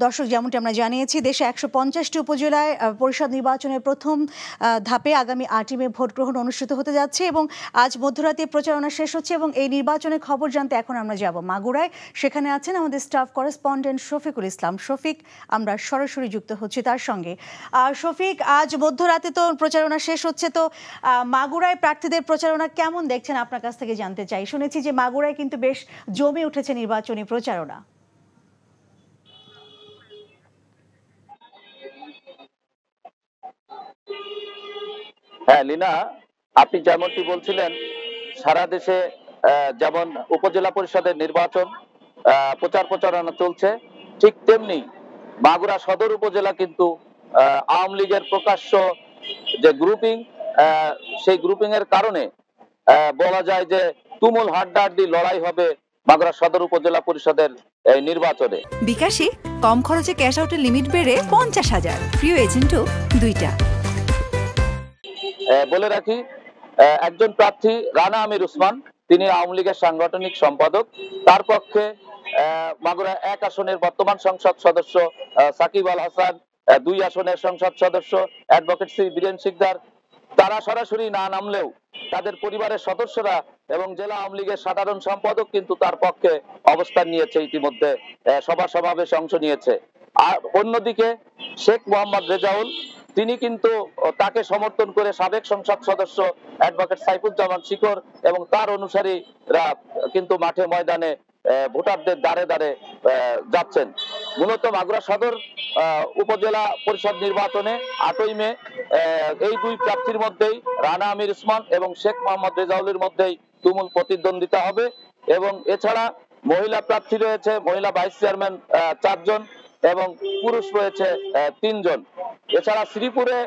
দর্শক, যেমনটি আমরা জানিয়েছি, দেশে ১৫০টি উপজেলায় পরিষদ নির্বাচনের প্রথম ধাপে আগামী ৮ই মে ভোট গ্রহণ অনুষ্ঠিত হতে যাচ্ছে এবং আজ মধ্যরাতে প্রচারণা শেষ হচ্ছে এবং এই নির্বাচনের খবর জানতে এখন আমরা যাব মাগুরায়। সেখানে আছেন আমাদের স্টাফ করেসপন্ডেন্ট শফিকুল ইসলাম। শফিক, আমরা সরাসরি যুক্ত হচ্ছি তার সঙ্গে। শফিক, আজ মধ্যরাতে তো প্রচারণা শেষ হচ্ছে, তো মাগুরায় প্রার্থীদের প্রচারণা কেমন দেখছেন আপনার কাছ থেকে জানতে চাই। শুনেছি যে মাগুরায় কিন্তু বেশ জমে উঠেছে নির্বাচনী প্রচারণা। হ্যাঁ লীনা, আপনি যেমনটি বলছিলেন, সারা দেশে যেমন উপজেলা পরিষদের নির্বাচন প্রচারণা চলছে, ঠিক তেমনি মাগুরা সদর উপজেলা কিন্তু আওয়ামী লীগের প্রকাশ্য যে গ্রুপিং, সেই গ্রুপিং এর কারণে বলা যায় যে তুমুল হাড্ডাহাড্ডি লড়াই হবে মাগুরা সদর উপজেলা পরিষদের নির্বাচনে। বিকাশে কম খরচে ক্যাশ আউটের লিমিট বেড়ে ৫০,০০০, প্রিয় এজেন্টও ২টা। বলে রাখি, একজন প্রার্থী রানা আমির উসমান, তিনি আওয়ামী লীগের সাংগঠনিক সম্পাদক। তার পক্ষে মাগুরা ১ আসনের বর্তমান সংসদ সদস্য সাকিব আল হাসান, ২ আসনের সংসদ সদস্য অ্যাডভোকেট শ্রী বীরেন শিকদার, তারা সরাসরি না নামলেও তাদের পরিবারের সদস্যরা এবং জেলা আওয়ামী লীগের সাধারণ সম্পাদক কিন্তু তার পক্ষে অবস্থান নিয়েছে, ইতিমধ্যে সভা সমাবেশে অংশ নিয়েছে। আর অন্যদিকে শেখ মোহাম্মদ রেজাউল, তিনি কিন্তু তাকে সমর্থন করে সাবেক সংসদ সদস্য অ্যাডভোকেট সাইফুজ্জামান শিকর এবং তার অনুসারীরা কিন্তু মাঠে ময়দানে ভোটারদের দ্বারে দ্বারে যাচ্ছেন। মূলত মাগুরা সদর উপজেলা পরিষদ নির্বাচনে ৮ই মে এই দুই প্রার্থীর মধ্যেই, রানা আমির উসমান এবং শেখ মোহাম্মদ রেজাউলের মধ্যেই তুমুল প্রতিদ্বন্দ্বিতা হবে। এবং এছাড়া মহিলা প্রার্থী রয়েছে, মহিলা ভাইস চেয়ারম্যান ৪ জন এবং পুরুষ রয়েছে ৩ জন। এছাড়া শ্রীপুরে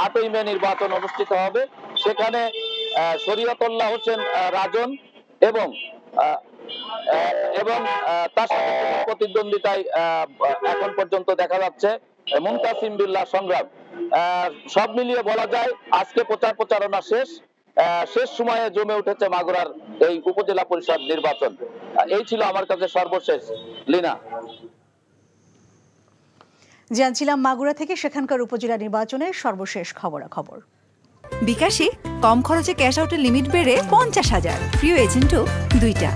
৮ই মে নির্বাচন অনুষ্ঠিত হবে, সেখানে শরীয়তুল্লাহ হোসেন রাজন এবং তার সাথে প্রতিদ্বন্দ্বিতায় এখন পর্যন্ত দেখা যাচ্ছে মুনতাসিম বিল্লাহ সংগ্রাম। সব মিলিয়ে বলা যায় আজকে প্রচারণা শেষ সময়ে জমে উঠেছে মাগুরার এই উপজেলা পরিষদ নির্বাচন। এই ছিল আমার কাছে সর্বশেষ লীনা। জানছিলাম মাগুরা থেকে সেখানকার উপজেলা নির্বাচনের সর্বশেষ খবরাখবর। বিকাশে কম খরচে ক্যাশ আউটের লিমিট বেড়ে ৫০,০০০, প্রিয় এজেন্টও ২টা।